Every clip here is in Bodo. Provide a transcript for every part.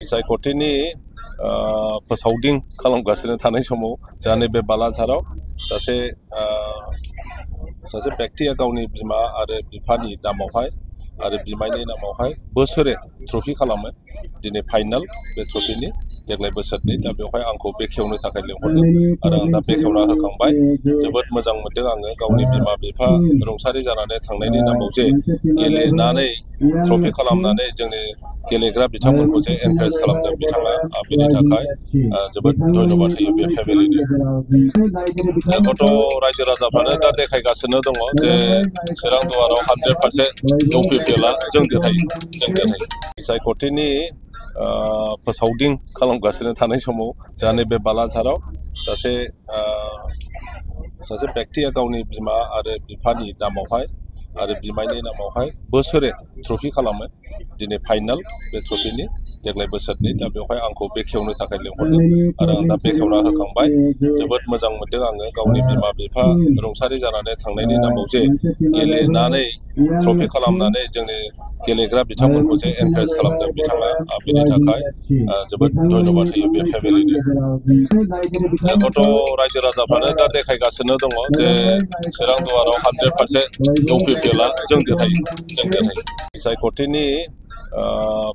बिसायख'थिनि फोसावदिं खालामगासिनो थानाय समाव जोंहा नैबे बालाझाराव सासे बेक्तिया गावनि बिमा आरो बिफानि नामावहाय आरो बिमायनि नामावहाय बोसोरे ट्रफि खालामो। दिनै फाइनाल बे ट्रफिनि देग्लाय बोसोरनि दा बेवहाय आंखौ बेखेवनो थाखाय लिंहरदों आरो आं दा बेखेवना होखांबाय। जोबोद मोजां मोनदों आङो गावनि बिमा बिफा रुंसारि जानानै थांनायनि नामाव जे गेलेनानै ट्रफि खालामनानै जोंनि गेलेग्रा बिथांमोनखौ जे एनकारेज खालामदों बिथाङा बेनि थाखाय जोबोद धन्यबाद होयो बे फेमिलिनो। गथ' रायजो राजाफ्रानो दा देखायगासिनो दङ जे चिरां दुवाराव 100% इउपिपिएलआ जों देरहायो। बिसायख'थिनि फोसावदिं खालामगासिनो थानाय समाव जोंहा नैबे बालाझाराव सासे बेक्तिया गावनि बिमा आरो बिफानि नामावहाय आरो बिमायनि नामावहाय बोसोरे ट्रफि खालामो। दिनै फाइनाल बे ट्रफिनि देग्लाय बोसोरनि दा बेवहाय आंखौ बेखेवनो थाखाय लिंहरदों आरो आं दा बेखेवना होखांबाय। जोबोद मोजां मोनदों आङो गावनि बिमा बिफा रुंसारि जानानै थांनायनि नामाव जे गेलेनानै ट्रफि खालामनानै जोंनि गेलेग्रा बिथांमोनखौ जे एनकारेज खालामदों बिथाङा बेनि थाखाय जोबोद धन्यबाद होयो बे फेमिलिनो। गथ' रायजो राजाफ्रानो दा देखायगासिनो दङ जे चिरां दुवाराव 100% इउपिपिएलआ जों देरहायो। बिसायख'थिनि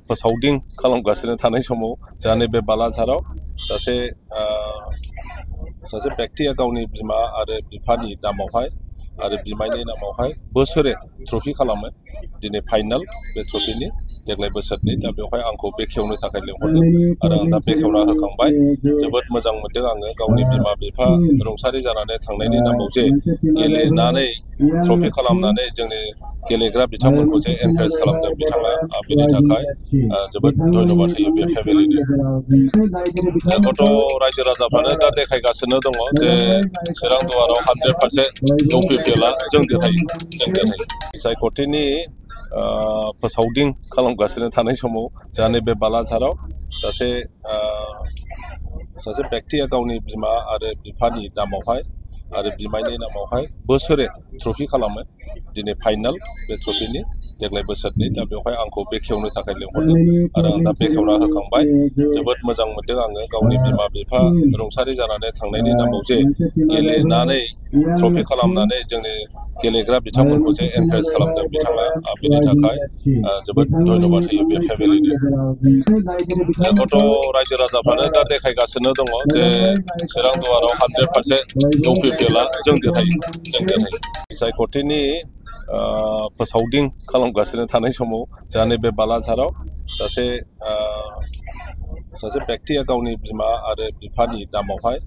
फोसावदिं खालामगासिनो थानाय समाव जोंहा नैबे बालाझाराव सासे बेक्तिया गावनि बिमा आरो बिफानि नामावहाय आरो बिमायनि नामावहाय बोसोरे ट्रफि खालामो। दिनै फाइनाल बे ट्रफिनि देग्लाय बोसोरनि दा बेवहाय आंखौ बेखेवनो थाखाय लिंहरदों आरो आं दा बेखेवना होखांबाय। जोबोद मोजां मोनदों आङो गावनि बिमा बिफा रुंसारि जानानै थांनायनि नामाव जे गेलेनानै ट्रफि खालामनानै जोंनि गेलेग्रा बिथांमोनखौ जे एनकारेज खालामदों बिथाङा बेनि थाखाय जोबोद धन्यबाद होयो बे फेमिलिनो। गथ' रायजो राजाफ्रानो दा देखायगासिनो दङ जे चिरां दुवाराव 100% इउपिपिएलआ जों देरहायो। बिसायख'थिनि फोसावदिं खालामगासिनो थानाय समाव जोंहा नैबे बालाझाराव सासे बेक्तिया गावनि बिमा आरो बिफानि नामावहाय आरो बिमायनि नामावहाय बोसोरे ट्रफि खालामो। दिनै फाइनाल बे ट्रफिनि देग्लाय बोसोरनि दा बेवहाय आंखौ बेखेवनो थाखाय लिंहरदों आरो आं दा बेखेवना होखांबाय। जोबोद मोजां मोनदों आङो गावनि बिमा बिफा रुंसारि जानानै थांनायनि नामाव जे गेलेनानै ट्रफि खालामनानै जोंनि गेलेग्रा बिथांमोनखौ जे एनकारेज खालामदों बिथाङा बेनि थाखाय जोबोद धन्यबाद होयो बे फेमिलिनो। गथ' रायजो राजाफ्रानो दा देखायगासिनो दङ जे चिरां दुवाराव 100% इउपिपिएलआ जों देरहायो। बिसायख'थिनि फोसावदिं खालामगासिनो थानाय समाव जोंहा नैबे बालाझाराव सासे बेक्तिया गावनि बिमा आरो बिफानि नामावहाय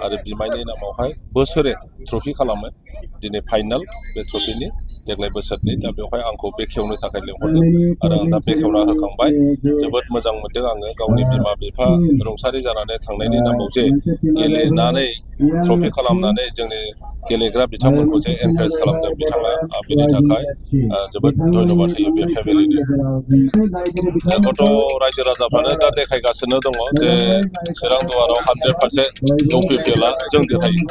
आरो बिमायनि नामावहाय बोसोरे ट्रफि खालामो। दिनै फाइनाल बे ट्रफिनि देग्लाय बोसोरनि दा बेवहाय आंखौ बेखेवनो थाखाय लिंहरदों आरो आं दा बेखेवना होखांबाय। जोबोद मोजां मोनदों आङो गावनि बिमा बिफा रुंसारि जानानै थांनायनि नामाव जे गेलेनानै ट्रफि खालामनानै जोंनि गेलेग्रा बिथांमोनखौ जे एनकारेज खालामदों बिथाङा बेनि थाखाय जोबोद धन्यबाद होयो बे फेमिलिनो। गथ' रायजो राजाफ्रानो दा देखायगासिनो दङ जे चिरां दुवाराव 100% इउपिपिएलआ जों देरहायो।